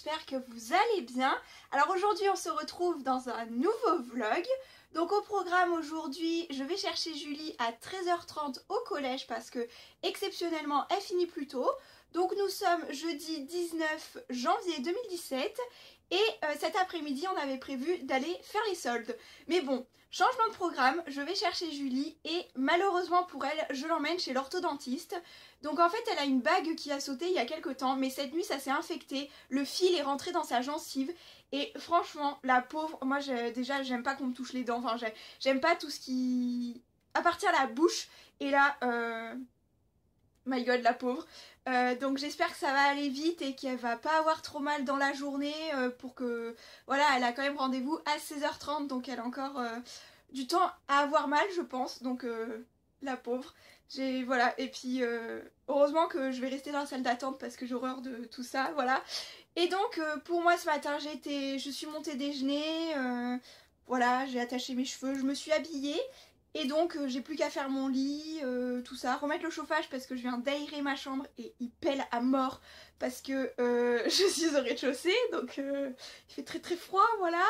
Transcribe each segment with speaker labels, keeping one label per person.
Speaker 1: j'espère que vous allez bien. Alors aujourd'hui on se retrouve dans un nouveau vlog. Donc au programme aujourd'hui, je vais chercher Julie à 13h30 au collège parce que exceptionnellement elle finit plus tôt. Donc nous sommes jeudi 19 janvier 2017 et cet après-midi on avait prévu d'aller faire les soldes. Mais bon, changement de programme, je vais chercher Julie et malheureusement pour elle, je l'emmène chez l'orthodontiste. Donc en fait elle a une bague qui a sauté il y a quelques temps, mais cette nuit ça s'est infecté, le fil est rentré dans sa gencive et franchement la pauvre, moi déjà j'aime pas qu'on me touche les dents, enfin j'aime pas tout ce qui appartient à la bouche et là, my god la pauvre. Donc j'espère que ça va aller vite et qu'elle va pas avoir trop mal dans la journée pour que... Voilà, elle a quand même rendez-vous à 16h30 donc elle a encore du temps à avoir mal je pense, donc la pauvre. Voilà, et puis heureusement que je vais rester dans la salle d'attente parce que j'ai horreur de tout ça, voilà. Et donc pour moi ce matin je suis montée déjeuner, voilà, j'ai attaché mes cheveux, je me suis habillée. Et donc j'ai plus qu'à faire mon lit, tout ça, remettre le chauffage parce que je viens d'aérer ma chambre et il pèle à mort parce que je suis au rez-de-chaussée, donc il fait très très froid, voilà.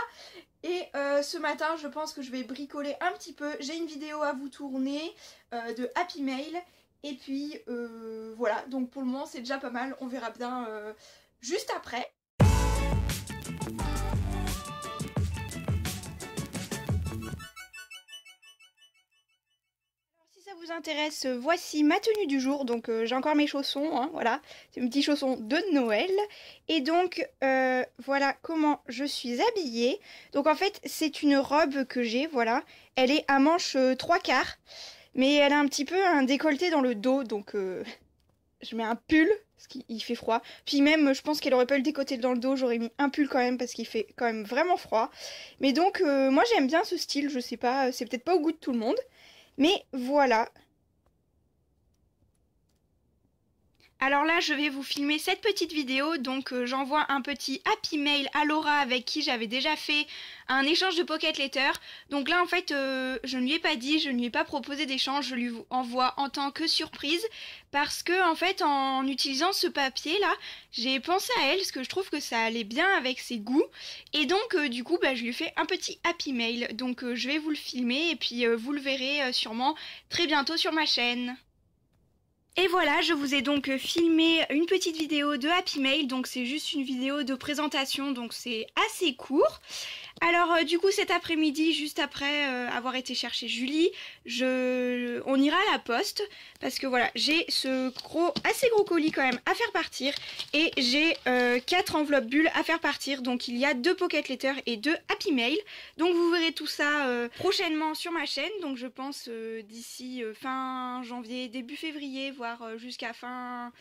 Speaker 1: Et ce matin je pense que je vais bricoler un petit peu, j'ai une vidéo à vous tourner de Happy Mail et puis voilà, donc pour le moment c'est déjà pas mal, on verra bien juste après. Si ça vous intéresse, voici ma tenue du jour. Donc j'ai encore mes chaussons, hein, voilà, c'est mes petits chaussons de Noël. Et donc voilà comment je suis habillée. Donc en fait c'est une robe que j'ai, voilà, elle est à manches 3/4, mais elle a un petit peu un décolleté dans le dos, donc je mets un pull parce qu'il fait froid. Puis même je pense qu'elle aurait pas le décolleté dans le dos, j'aurais mis un pull quand même parce qu'il fait quand même vraiment froid. Mais donc moi j'aime bien ce style, je sais pas, c'est peut-être pas au goût de tout le monde. Mais voilà. Alors là je vais vous filmer cette petite vidéo, donc j'envoie un petit happy mail à Laura avec qui j'avais déjà fait un échange de pocket letter. Donc là en fait je ne lui ai pas dit, je ne lui ai pas proposé d'échange, je lui envoie en tant que surprise parce que en fait en utilisant ce papier là j'ai pensé à elle parce que je trouve que ça allait bien avec ses goûts et donc du coup je lui fais un petit happy mail. Donc je vais vous le filmer et puis vous le verrez sûrement très bientôt sur ma chaîne. Et voilà, je vous ai donc filmé une petite vidéo de Happy Mail, donc c'est juste une vidéo de présentation, donc c'est assez court. Alors du coup cet après-midi, juste après avoir été chercher Julie, on ira à la poste, parce que voilà, j'ai ce assez gros colis quand même à faire partir, et j'ai 4 enveloppes bulles à faire partir, donc il y a 2 pocket letters et 2 Happy Mail. Donc vous verrez tout ça prochainement sur ma chaîne, donc je pense d'ici fin janvier, début février, voire jusqu'à fin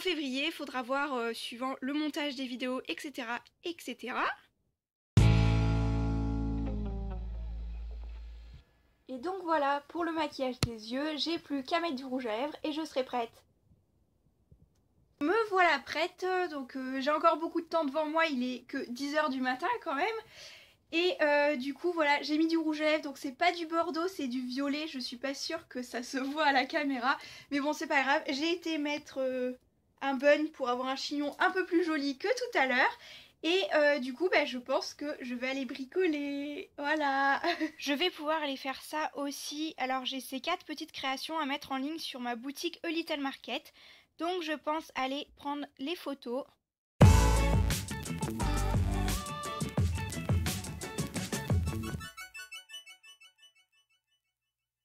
Speaker 1: février, faudra voir suivant le montage des vidéos, etc. etc. Et donc voilà, pour le maquillage des yeux, j'ai plus qu'à mettre du rouge à lèvres et je serai prête. Me voilà prête, donc j'ai encore beaucoup de temps devant moi, il est que 10h du matin quand même. Et du coup voilà, j'ai mis du rouge à lèvres, donc c'est pas du bordeaux, c'est du violet, je suis pas sûre que ça se voit à la caméra. Mais bon c'est pas grave, j'ai été mettre un bun pour avoir un chignon un peu plus joli que tout à l'heure. Et du coup je pense que je vais aller bricoler, voilà. Je vais pouvoir aller faire ça aussi. Alors j'ai ces 4 petites créations à mettre en ligne sur ma boutique A Little Market. Donc je pense aller prendre les photos.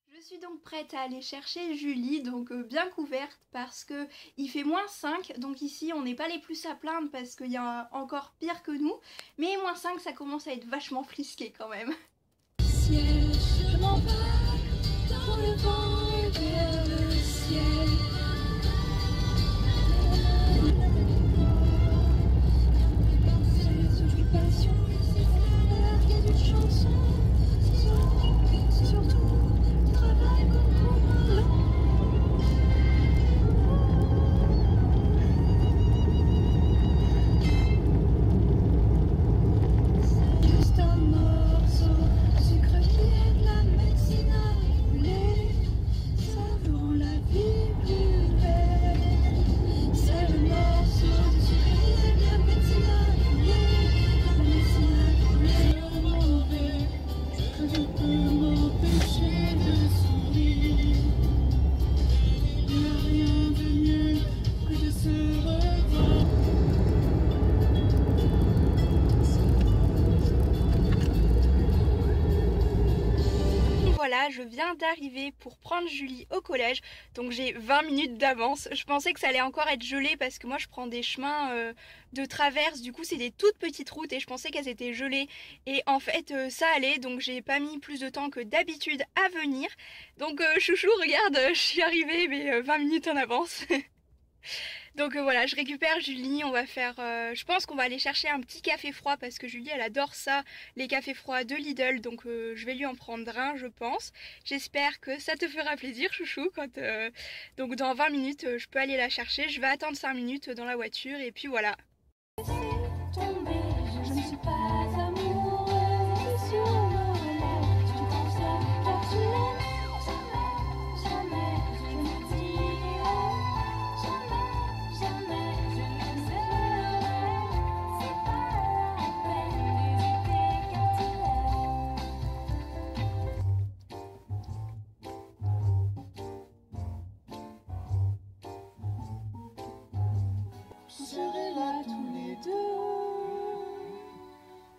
Speaker 1: Je suis donc prête à aller chercher Julie, donc bien couverte parce que il fait -5, donc ici on n'est pas les plus à plaindre parce qu'il y a encore pire que nous, mais -5 ça commence à être vachement frisqué quand même. Ciel, je m'envole dans le vent vers le ciel. Juste un morceau Voilà, je viens d'arriver pour prendre Julie au collège, donc j'ai 20 minutes d'avance. Je pensais que ça allait encore être gelé parce que moi je prends des chemins de traverse, du coup c'est des toutes petites routes et je pensais qu'elles étaient gelées et en fait ça allait, donc j'ai pas mis plus de temps que d'habitude à venir. Donc chouchou, regarde, je suis arrivée mais 20 minutes en avance. Donc voilà, je récupère Julie, on va faire, je pense qu'on va aller chercher un petit café froid parce que Julie elle adore ça, les cafés froids de Lidl, donc je vais lui en prendre un je pense. J'espère que ça te fera plaisir chouchou, donc dans 20 minutes je peux aller la chercher, je vais attendre 5 minutes dans la voiture et puis voilà. Je ne suis pas amoureuse sur nos lèvres, tu penses car tu l'aimes.
Speaker 2: On serait là tous les deux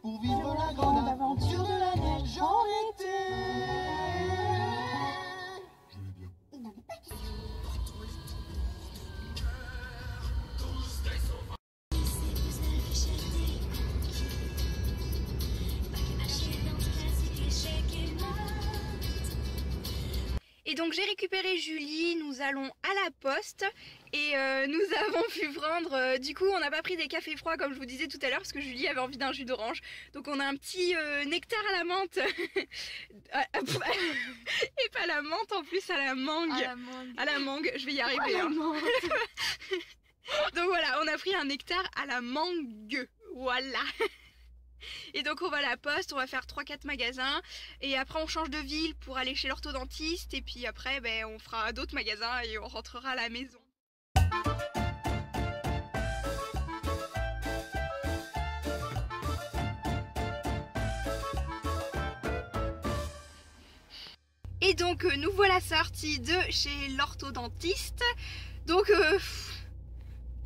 Speaker 2: pour vivre la grande aventure de la neige en été.
Speaker 1: Et donc j'ai récupéré Julie, nous allons à la poste et nous avons pu prendre, du coup on n'a pas pris des cafés froids comme je vous disais tout à l'heure parce que Julie avait envie d'un jus d'orange. Donc on a un petit nectar à la menthe, et pas la menthe en plus, à la mangue. À la mangue, je vais y arriver. Hein. Donc voilà, on a pris un nectar à la mangue, voilà. Et donc on va à la poste, on va faire 3-4 magasins et après on change de ville pour aller chez l'orthodontiste et puis après on fera d'autres magasins et on rentrera à la maison. Et donc nous voilà sortis de chez l'orthodontiste. Donc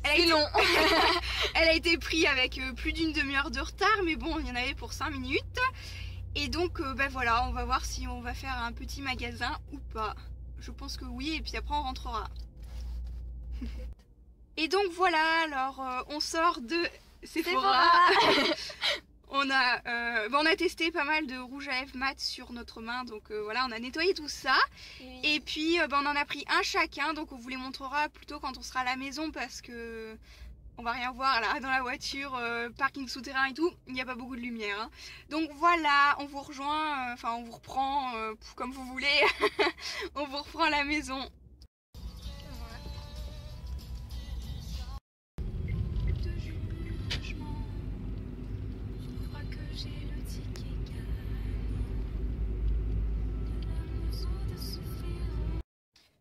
Speaker 1: elle a été prise avec plus d'une demi-heure de retard, mais bon, il y en avait pour 5 minutes. Et donc, voilà, on va voir si on va faire un petit magasin ou pas. Je pense que oui, et puis après on rentrera. Et donc voilà, alors on sort de Sephora. On a testé pas mal de rouge à lèvres mat sur notre main, donc voilà, on a nettoyé tout ça. Oui. Et puis on en a pris un chacun, donc on vous les montrera plutôt quand on sera à la maison parce que on va rien voir là dans la voiture, parking souterrain et tout, il n'y a pas beaucoup de lumière. Hein. Donc voilà, on vous rejoint, enfin on vous reprend comme vous voulez, on vous reprend à la maison.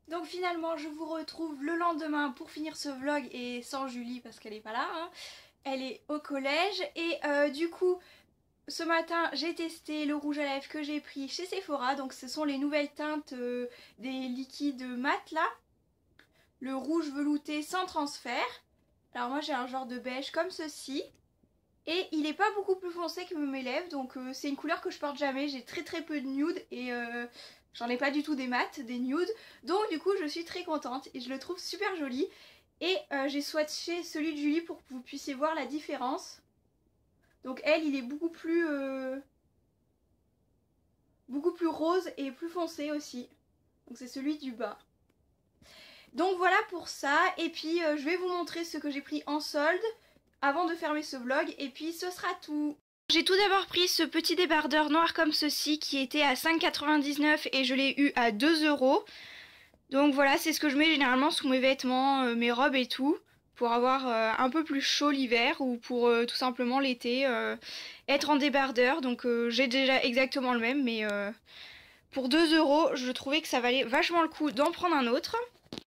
Speaker 1: Donc finalement je vous retrouve le lendemain pour finir ce vlog et sans Julie parce qu'elle n'est pas là, hein. Elle est au collège et du coup ce matin j'ai testé le rouge à lèvres que j'ai pris chez Sephora. Donc ce sont les nouvelles teintes des liquides mat là, le rouge velouté sans transfert. Alors moi j'ai un genre de beige comme ceci et il n'est pas beaucoup plus foncé que mes lèvres, donc c'est une couleur que je porte jamais. J'ai très peu de nude et j'en ai pas du tout des mats, des nudes, donc du coup je suis très contente et je le trouve super joli. Et j'ai swatché celui de Julie pour que vous puissiez voir la différence. Donc elle, il est beaucoup plus rose et plus foncé aussi. Donc c'est celui du bas. Donc voilà pour ça, et puis je vais vous montrer ce que j'ai pris en solde avant de fermer ce vlog, et puis ce sera tout. J'ai tout d'abord pris ce petit débardeur noir comme ceci qui était à 5,99 et je l'ai eu à 2 €. Donc voilà, c'est ce que je mets généralement sous mes vêtements, mes robes et tout, pour avoir un peu plus chaud l'hiver ou pour tout simplement l'été être en débardeur. Donc j'ai déjà exactement le même, mais pour 2 € je trouvais que ça valait vachement le coup d'en prendre un autre.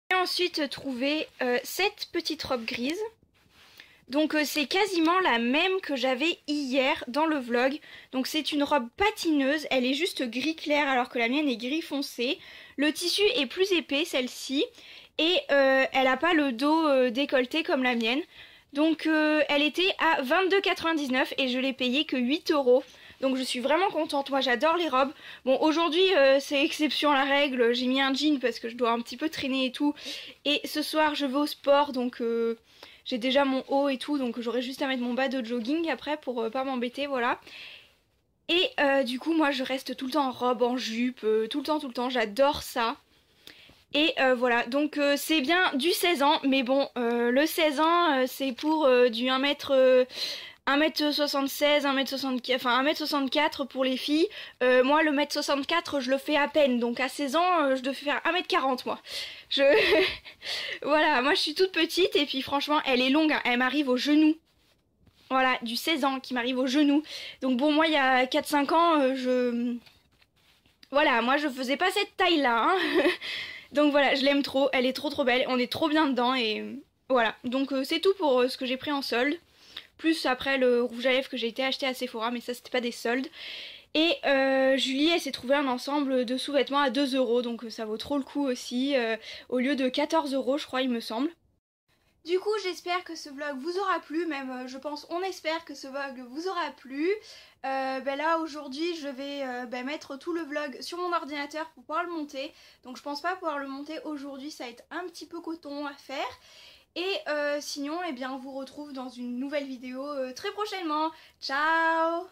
Speaker 1: J'ai ensuite trouvé cette petite robe grise. Donc c'est quasiment la même que j'avais hier dans le vlog. Donc c'est une robe patineuse, elle est juste gris clair alors que la mienne est gris foncé. Le tissu est plus épais celle-ci et elle n'a pas le dos décolleté comme la mienne. Donc elle était à 22,99 et je l'ai payée que 8 €. Donc je suis vraiment contente, moi j'adore les robes. Bon aujourd'hui c'est exception à la règle, j'ai mis un jean parce que je dois un petit peu traîner et tout. Et ce soir je vais au sport donc j'ai déjà mon haut et tout, donc j'aurai juste à mettre mon bas de jogging après pour pas m'embêter, voilà. Et du coup moi je reste tout le temps en robe, en jupe, tout le temps, j'adore ça. Et voilà, donc c'est bien du 16 ans, mais bon, le 16 ans c'est pour du 1m76, 1m64, enfin 1m64 pour les filles. Moi le 1m64 je le fais à peine, donc à 16 ans je devais faire 1m40 moi. Voilà, moi je suis toute petite et puis franchement elle est longue, hein, elle m'arrive au genou. Voilà, du 16 ans qui m'arrive au genou. Donc bon, moi il y a 4-5 ans, voilà, moi je faisais pas cette taille là, hein. Donc voilà, je l'aime trop, elle est trop belle, on est trop bien dedans et voilà. Donc c'est tout pour ce que j'ai pris en solde. Plus après le rouge à lèvres que j'ai été acheter à Sephora, mais ça c'était pas des soldes. Et Julie elle s'est trouvé un ensemble de sous-vêtements à 2 €, donc ça vaut trop le coup aussi, au lieu de 14 € je crois il me semble. Du coup j'espère que ce vlog vous aura plu, même je pense, on espère que ce vlog vous aura plu. Là aujourd'hui je vais mettre tout le vlog sur mon ordinateur pour pouvoir le monter. Donc je pense pas pouvoir le monter aujourd'hui, ça va être un petit peu coton à faire. Et sinon, eh bien, on vous retrouve dans une nouvelle vidéo très prochainement. Ciao!